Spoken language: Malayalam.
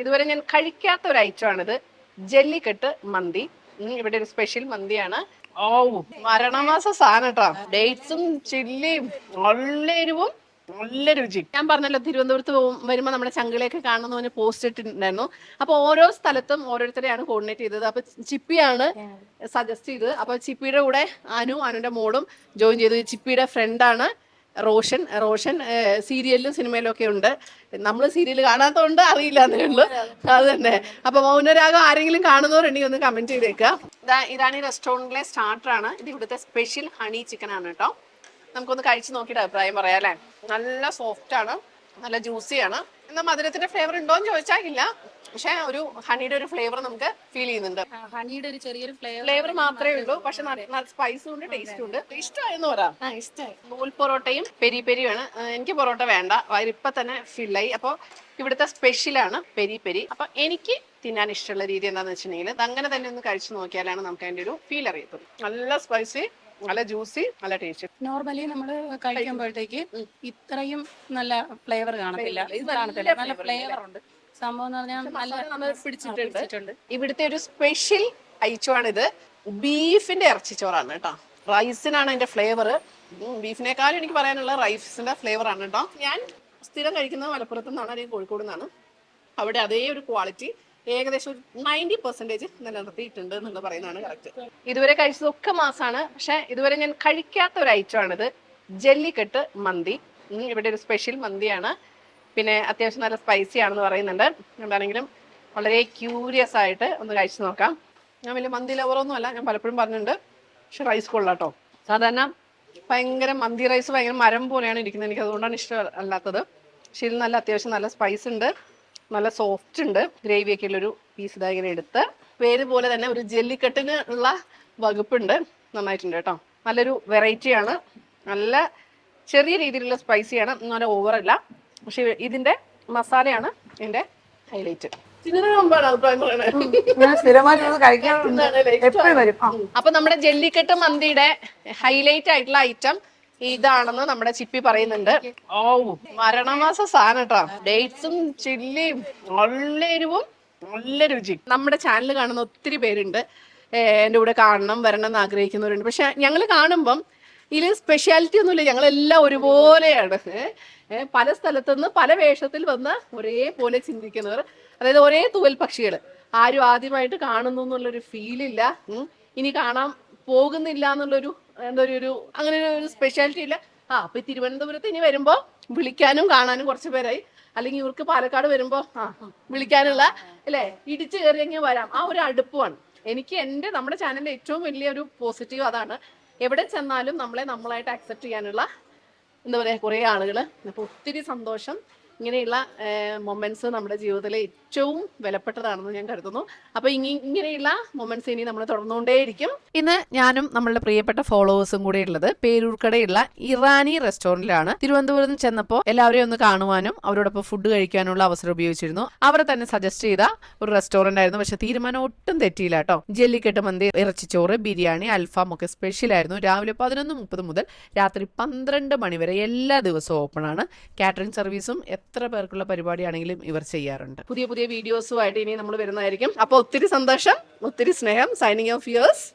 ഇതുവരെ ഞാൻ കഴിക്കാത്ത ഒരു ഐറ്റം ആണിത്. ജല്ലിക്കെട്ട് മന്തി. ഇവിടെ ഒരു സ്പെഷ്യൽ മന്തിയാണ്. ഓ, മരണമാസ സാധനം കേട്ടോ. ഡേറ്റ്സും ചില്ലിയും നല്ല എരിവും നല്ല രുചി. ഞാൻ പറഞ്ഞല്ലോ, തിരുവനന്തപുരത്ത് വരുമ്പോ നമ്മുടെ ചങ്കിളയൊക്കെ കാണുന്ന പോസ്റ്റ് ഇട്ടിട്ടുണ്ടായിരുന്നു. അപ്പൊ ഓരോ സ്ഥലത്തും ഓരോരുത്തരെയാണ് കോർഡിനേറ്റ് ചെയ്തത്. അപ്പൊ ചിപ്പിയാണ് സജസ്റ്റ് ചെയ്തത്. അപ്പൊ ചിപ്പിയുടെ കൂടെ അനുന്റെ മോളും ജോയിൻ ചെയ്തു. ചിപ്പിയുടെ ഫ്രണ്ടാണ് റോഷൻ സീരിയലിലും സിനിമയിലും ഒക്കെ ഉണ്ട്. നമ്മൾ സീരിയൽ കാണാത്തതുകൊണ്ട് അറിയില്ല എന്നേ ഉള്ളൂ. അത് തന്നെ. അപ്പൊ മൗനരാഗം ആരെങ്കിലും കാണുന്നവരുണ്ടെങ്കിൽ ഒന്ന് കമന്റ് ചെയ്തേക്കുക. ഇതാണ് ഈ റെസ്റ്റോറൻറ്റിലെ സ്റ്റാർട്ടറാണ്. ഇത് ഇവിടുത്തെ സ്പെഷ്യൽ ഹണി ചിക്കൻ ആണ് കേട്ടോ. നമുക്കൊന്ന് കഴിച്ച് നോക്കിയിട്ട് അഭിപ്രായം പറയാം അല്ലേ. നല്ല സോഫ്റ്റ് ആണ്, നല്ല ജ്യൂസിയാണ്. എന്നാൽ മധുരത്തിന്റെ ഫ്ലേവർ ഉണ്ടോന്ന് ചോദിച്ചാൽ ഇല്ല, പക്ഷെ ഒരു ഹണിയുടെ ഒരു ഫ്ലേവർ നമുക്ക് ഫീൽ ചെയ്യുന്നുണ്ട്. ഹണിയുടെ ഒരു ചെറിയൊരു ഫ്ലേവർ മാത്രമേ ഉള്ളൂ, പക്ഷെ സ്പൈസും ഉണ്ട്, ടേസ്റ്റും ഉണ്ട്. ഇഷ്ടമായെന്ന് പറയാം. നൂൽ പൊറോട്ടയും പെരി പെരിയാണ്. എനിക്ക് പൊറോട്ട വേണ്ട, വയറിപ്പ തന്നെ ഫില്ലായി. അപ്പോൾ ഇവിടുത്തെ സ്പെഷ്യലാണ് പെരി പെരി. അപ്പൊ എനിക്ക് തിന്നാൻ ഇഷ്ടമുള്ള രീതി എന്താണെന്ന് വെച്ചിട്ടുണ്ടെങ്കിൽ അങ്ങനെ തന്നെ ഒന്ന് കഴിച്ചു നോക്കിയാലാണ് നമുക്ക് അതിന്റെ ഒരു ഫീൽ അറിയത്തുള്ളൂ. നല്ല സ്പൈസി, നല്ല ജ്യൂസി, നല്ല ടേസ്റ്റ്. നോർമലി നമ്മൾ കഴിക്കുമ്പോഴത്തേക്ക് ഇത്രയും നല്ല ഫ്ലേവർ കാണത്തില്ല. നല്ല ഫ്ലേവർ ഉണ്ട് സംഭവം എന്ന് പറഞ്ഞാൽ നല്ല പിടിച്ചിട്ടുണ്ട്. ഇവിടുത്തെ ഒരു സ്പെഷ്യൽ ഐറ്റമാണിത്. ബീഫിന്റെ ഇറച്ചിച്ചോറാണ് കേട്ടോ. റൈസിനാണ് അതിന്റെ ഫ്ലേവർ. ബീഫിനേക്കാളും എനിക്ക് പറയാനുള്ള റൈസിന്റെ ഫ്ലേവർ ആണ് കേട്ടോ. ഞാൻ സ്ഥിരം കഴിക്കുന്നത് മലപ്പുറത്തു നിന്നാണ്, അല്ലെങ്കിൽ കോഴിക്കോട് നിന്നാണ്. അവിടെ അതേ ഒരു ക്വാളിറ്റി ഏകദേശം ഒരു 90% നിലനിർത്തിയിട്ടുണ്ട് എന്ന് പറയുന്നതാണ് കറക്റ്റ്. ഇതുവരെ കഴിച്ചതൊക്കെ മാസാണ്, പക്ഷെ ഇതുവരെ ഞാൻ കഴിക്കാത്ത ഒരു ഐറ്റം ആണിത്. ജല്ലിക്കെട്ട് മന്തി. ഇവിടെ ഒരു സ്പെഷ്യൽ മന്തിയാണ്. പിന്നെ അത്യാവശ്യം നല്ല സ്പൈസി ആണെന്ന് പറയുന്നുണ്ട്. എന്താണെങ്കിലും വളരെ ക്യൂരിയസ് ആയിട്ട് ഒന്ന് കഴിച്ചു നോക്കാം. ഞാൻ വലിയ മന്തി ലവറൊന്നും അല്ല, ഞാൻ പലപ്പോഴും പറഞ്ഞിട്ടുണ്ട്. പക്ഷെ റൈസ് കൊള്ളാട്ടോ. സാധാരണ ഭയങ്കര മന്തി റൈസ് ഭയങ്കര മരം പോലെയാണ് ഇരിക്കുന്നത്. എനിക്ക് അതുകൊണ്ടാണ് ഇഷ്ടം അല്ലാത്തത്. പക്ഷെ ഇതിൽ നല്ല അത്യാവശ്യം നല്ല സ്പൈസ് ഉണ്ട്, നല്ല സോഫ്റ്റ് ഉണ്ട്. ഗ്രേവി ഒക്കെ ഉള്ളൊരു പീസ് ഇതാ ഇങ്ങനെ എടുത്ത്, പേര് പോലെ തന്നെ ഒരു ജല്ലിക്കെട്ടിന് ഉള്ള വകുപ്പുണ്ട്. നന്നായിട്ടുണ്ട് കേട്ടോ. നല്ലൊരു വെറൈറ്റിയാണ്. നല്ല ചെറിയ രീതിയിലുള്ള സ്പൈസിയാണ്, നല്ല ഓവറല്ല. പക്ഷെ ഇതിന്റെ മസാലയാണ് ഇതിന്റെ ഹൈലൈറ്റ്. അപ്പൊ നമ്മുടെ ജല്ലിക്കെട്ട് മന്തിയുടെ ഹൈലൈറ്റ് ആയിട്ടുള്ള ഐറ്റം ഇതാണെന്ന് നമ്മുടെ ചിപ്പി പറയുന്നുണ്ട്. ഓ, മരണമാസ സാധനം കേട്ടോ. ഡേറ്റ്സും ചില്ലിയും നല്ല എരിവും നല്ല രുചി. നമ്മുടെ ചാനൽ കാണുന്ന ഒത്തിരി പേരുണ്ട്, എൻ്റെ കൂടെ കാണണം വരണം എന്ന് ആഗ്രഹിക്കുന്നവരുണ്ട്. പക്ഷെ ഞങ്ങൾ കാണുമ്പം ഇതിൽ സ്പെഷ്യാലിറ്റി ഒന്നുമില്ല. ഞങ്ങളെല്ലാം ഒരുപോലെയാണ്. പല സ്ഥലത്തുനിന്ന് പല വേഷത്തിൽ വന്ന് ഒരേപോലെ ചിന്തിക്കുന്നവർ, അതായത് ഒരേ തൂവൽ പക്ഷികൾ. ആരും ആദ്യമായിട്ട് കാണുന്നു എന്നുള്ളൊരു ഫീലില്ല, ഇനി കാണാൻ പോകുന്നില്ല എന്നുള്ളൊരു എന്തൊരു അങ്ങനെ ഒരു സ്പെഷ്യാലിറ്റി ഇല്ല. അപ്പൊ തിരുവനന്തപുരത്ത് ഇനി വരുമ്പോ വിളിക്കാനും കാണാനും കുറച്ച് പേരായി. അല്ലെങ്കിൽ ഇവർക്ക് പാലക്കാട് വരുമ്പോ വിളിക്കാനുള്ള അല്ലേ, ഇടിച്ചു കയറിയെങ്കിൽ വരാം. ആ ഒരു അടുപ്പമാണ് എനിക്ക് നമ്മുടെ ചാനലിന്റെ ഏറ്റവും വലിയ ഒരു പോസിറ്റീവ് അതാണ്. എവിടെ ചെന്നാലും നമ്മളായിട്ട് അക്സെപ്റ്റ് ചെയ്യാനുള്ള എന്താ പറയാ കുറെ ആളുകൾ. അപ്പൊ ഒത്തിരി സന്തോഷം. ഇങ്ങനെയുള്ള മൊമെന്റ്സ് നമ്മുടെ ജീവിതത്തിലെ ഏറ്റവും വിലപ്പെട്ടതാണെന്ന് ഞാൻ കരുതുന്നു. അപ്പൊ ഇങ്ങനെയുള്ള മൊമെന്റ്സ് ഇനി നമ്മൾ തുടർന്നുകൊണ്ടേയിരിക്കും. ഇന്ന് ഞാനും നമ്മളുടെ പ്രിയപ്പെട്ട ഫോളോവേഴ്സും കൂടെ ഉള്ളത് പേരൂർക്കടയുള്ള ഇറാനി റെസ്റ്റോറന്റിലാണ്. തിരുവനന്തപുരത്ത് ചെന്നപ്പോൾ എല്ലാവരെയും ഒന്ന് കാണുവാനും അവരോടൊപ്പം ഫുഡ് കഴിക്കാനുള്ള അവസരം ഉപയോഗിച്ചിരുന്നു. അവർ തന്നെ സജസ്റ്റ് ചെയ്ത ഒരു റെസ്റ്റോറന്റ് ആയിരുന്നു. പക്ഷെ തീരുമാനം ഒട്ടും തെറ്റിയില്ല കേട്ടോ. ജല്ലിക്കെട്ട് മന്തി, ഇറച്ചിച്ചോറ്, ബിരിയാണി, അൽഫാം ഒക്കെ സ്പെഷ്യൽ ആയിരുന്നു. രാവിലെ 11:30 മുതൽ രാത്രി 12 മണി വരെ എല്ലാ ദിവസവും ഓപ്പൺ ആണ്. കാറ്ററിംഗ് സർവീസും എത്ര പേർക്കുള്ള പരിപാടിയാണെങ്കിലും ഇവർ ചെയ്യാറുണ്ട്. പുതിയ പുതിയ വീഡിയോസുമായിട്ട് ഇനി നമ്മൾ വരുന്നതായിരിക്കും. അപ്പോൾ ഒത്തിരി സന്തോഷം, ഒത്തിരി സ്നേഹം. Signing off yours.